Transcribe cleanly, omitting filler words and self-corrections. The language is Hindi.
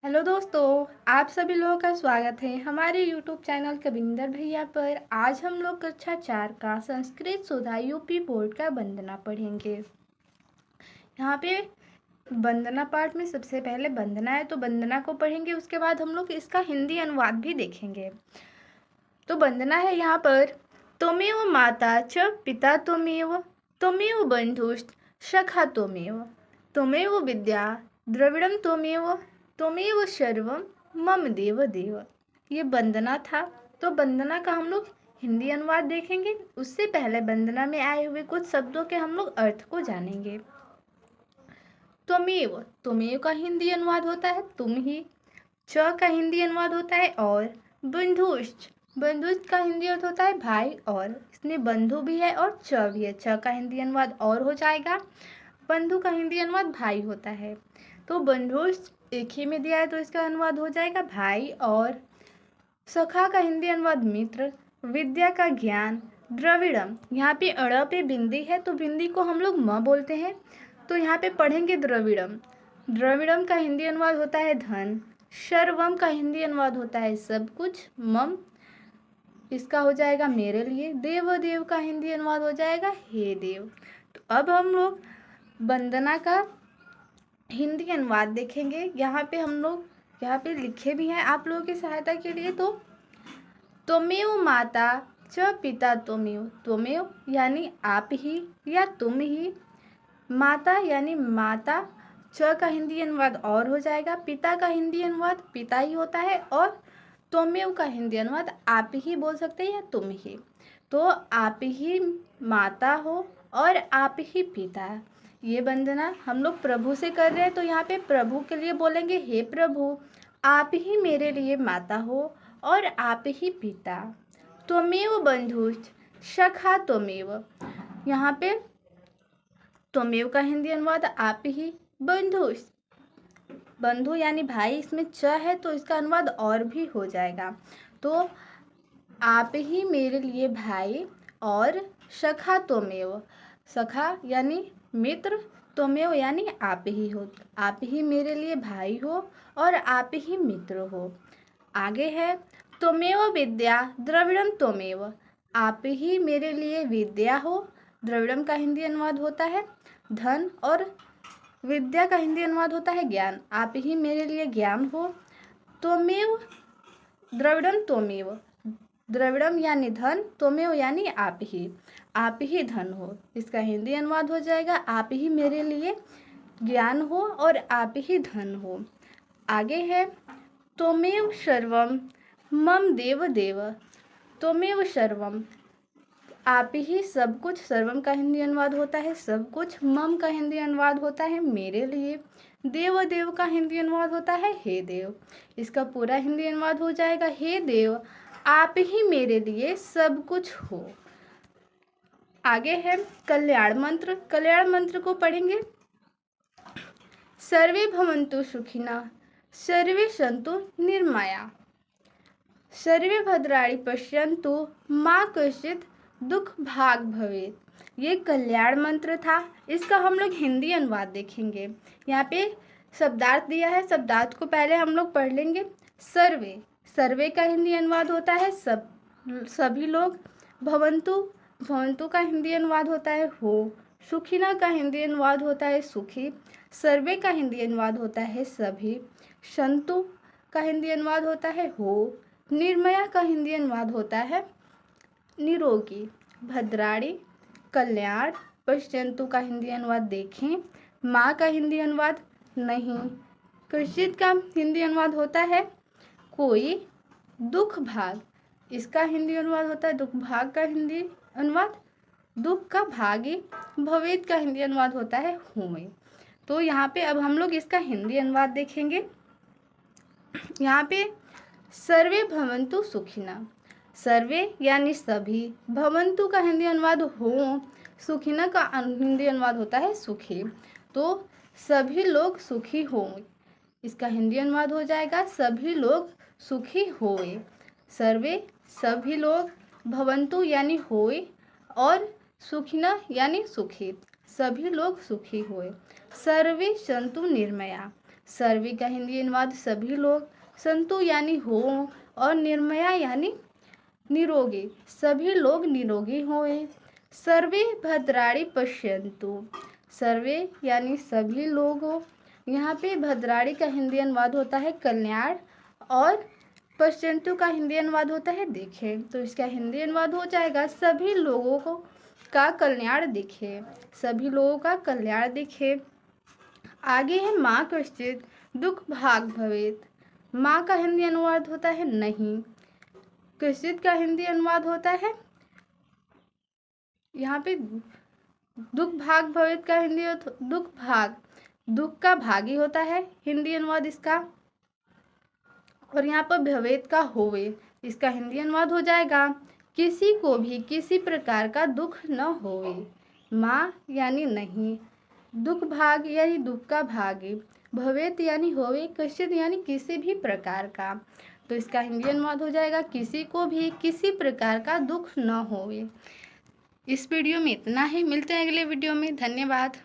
हेलो दोस्तों, आप सभी लोगों का स्वागत है हमारे यूट्यूब चैनल कविंदर भैया पर। आज हम लोग कक्षा 4 का संस्कृत सुधा यूपी बोर्ड का वंदना पढ़ेंगे। यहाँ पे वंदना पाठ में सबसे पहले वंदना है, तो वंदना को पढ़ेंगे। उसके बाद हम लोग इसका हिंदी अनुवाद भी देखेंगे। तो वंदना है यहाँ पर, त्वमेव माता च पिता त्वमेव, त्वमेव बंधुश्च सखा त्वमेव, त्वमेव विद्या द्रविड़म त्वमेव, त्वमेव सर्वम मम देव देव। ये वंदना था। तो वंदना का हम लोग हिंदी अनुवाद देखेंगे। उससे पहले वंदना में आए हुए कुछ शब्दों के हम लोग अर्थ को जानेंगे। त्वमेव, त्वमेव का हिंदी अनुवाद होता है तुम ही। च का हिंदी अनुवाद होता है और। बंधुश्च, बंधुश्च का हिंदी अर्थ होता है भाई और। इसमें बंधु भी है और च भी है। च का हिंदी अनुवाद और हो जाएगा। बंधु का हिंदी अनुवाद भाई होता है। तो बंधुश्च एक ही में दिया है तो इसका अनुवाद हो जाएगा भाई और। सखा का हिंदी अनुवाद मित्र। विद्या का ज्ञान। द्रविड़म, यहाँ पे अड़ पे बिंदी है तो बिंदी को हम लोग म बोलते हैं, तो यहाँ पे पढ़ेंगे द्रविड़म। द्रविड़म का हिंदी अनुवाद होता है धन। सर्वम का हिंदी अनुवाद होता है सब कुछ। मम इसका हो जाएगा मेरे लिए। देव, देव का हिंदी अनुवाद हो जाएगा हे देव। तो अब हम लोग वंदना का हिंदी अनुवाद देखेंगे। यहाँ पे हम लोग लिखे भी हैं आप लोगों की सहायता के लिए। तो त्वमेव माता च पिता त्वमेव, त्वमेव यानी आप ही या तुम ही। माता यानी माता। च का हिंदी अनुवाद और हो जाएगा। पिता का हिंदी अनुवाद पिता ही होता है और त्वमेव का हिंदी अनुवाद आप ही बोल सकते हैं या तुम ही। तो आप ही माता हो और आप ही पिता। ये वंदना हम लोग प्रभु से कर रहे हैं, तो यहाँ पे प्रभु के लिए बोलेंगे हे प्रभु, आप ही मेरे लिए माता हो और आप ही पिता। त्वमेव बंधुश्च सखा त्वमेव, यहाँ पे त्वमेव का हिंदी अनुवाद आप ही। बंधुश्च, बंधु यानी भाई, इसमें च है तो इसका अनुवाद और भी हो जाएगा। तो आप ही मेरे लिए भाई और सखा त्वमेव, सखा यानी मित्र, त्वमेव यानी आप ही हो, आप ही मेरे लिए भाई हो और आप ही मित्र हो। आगे है त्वमेव विद्या द्रविड़म त्वमेव, आप ही मेरे लिए विद्या हो। द्रविड़म का हिंदी अनुवाद होता है धन और विद्या का हिंदी अनुवाद होता है ज्ञान। आप ही मेरे लिए ज्ञान हो। त्वमेव द्रविड़म त्वमेव, द्रविड़म यानी धन, त्वमेव यानी आप ही धन हो। इसका हिंदी अनुवाद हो जाएगा आप ही मेरे लिए ज्ञान हो और आप ही धन हो। आगे है त्वमेव सर्वम मम देव देव, त्वमेव सर्वम आप ही सब कुछ। सर्वम का हिंदी अनुवाद होता है सब कुछ। मम का हिंदी अनुवाद होता है मेरे लिए। देव, देव का हिंदी अनुवाद होता है हे देव। इसका पूरा हिंदी अनुवाद हो जाएगा हे देव, आप ही मेरे लिए सब कुछ हो। आगे है कल्याण मंत्र। कल्याण मंत्र को पढ़ेंगे। सर्वे भवन्तु सुखिनः, सर्वे सन्तु निर्मया, सर्वे भद्राणि पश्यन्तु माँ कश्चित् दुख भाग भवेत्। ये कल्याण मंत्र था। इसका हम लोग हिंदी अनुवाद देखेंगे। यहाँ पे शब्दार्थ दिया है, शब्दार्थ को पहले हम लोग पढ़ लेंगे। सर्वे, सर्वे का हिंदी अनुवाद होता है सब, सभी लोग। भवन्तु, भवन्तु का हिंदी अनुवाद होता है हो। सुखिना का हिंदी अनुवाद होता है सुखी। सर्वे का हिंदी अनुवाद होता है सभी। संतु का हिंदी अनुवाद होता है हो। निर्मया का हिंदी अनुवाद होता है निरोगी। भद्राणी कल्याण। पश्यन्तु का हिंदी अनुवाद देखें। माँ का हिंदी अनुवाद नहीं। कश्चित का हिंदी अनुवाद होता है कोई। दुख भाग, इसका हिंदी अनुवाद होता है दुख भाग का हिंदी अनुवाद दुख का भागी। भवेद का हिंदी अनुवाद होता है हुए। तो यहाँ पे अब हम लोग इसका हिंदी अनुवाद देखेंगे। यहाँ पे सर्वे भवन्तु सुखिनः, सर्वे यानी सभी। भवन्तु का हिंदी अनुवाद हो। सुखिनः का हिंदी अनुवाद होता है सुखी। तो सभी लोग सुखी हों, इसका हिंदी अनुवाद हो जाएगा सभी लोग सुखी होए। सर्वे सभी लोग, भवन्तु यानी होए और सुखिनः यानी सुखी, सभी लोग सुखी होए। सर्वे सन्तु निर्मया, सर्वे का हिंदी अनुवाद सभी लोग, संतु यानी हो और निर्मया यानी निरोगी, सभी लोग निरोगी होए। सर्वे भद्राणि पश्यन्तु, सर्वे यानी सभी लोग हो। यहाँ पे भद्राणि का हिंदी अनुवाद होता है कल्याण और पश्यन्तु का हिंदी अनुवाद होता है देखें। तो इसका हिंदी अनुवाद हो जाएगा सभी लोगों को का कल्याण दिखे, सभी लोगों का कल्याण दिखे। आगे है माँ कश्चित दुख भाग भवेत। माँ का हिंदी अनुवाद होता है नहीं, कश्चित का हिंदी अनुवाद होता है, यहाँ पे दुख भाग भवेत का हिंदी दुख भाग, दुख का भागी होता है हिंदी अनुवाद इसका, और यहाँ पर भवेत का होवे, इसका हिंदी अनुवाद हो जाएगा किसी को भी किसी प्रकार का दुख न होवे। माँ यानी नहीं, दुख भाग यानी दुख का भागी, भवेत यानी होवे, कश्चित यानी किसी भी प्रकार का। तो इसका हिंदी अनुवाद हो जाएगा किसी को भी किसी प्रकार का दुख न होवे। इस वीडियो में इतना ही, मिलते हैं अगले वीडियो में। धन्यवाद।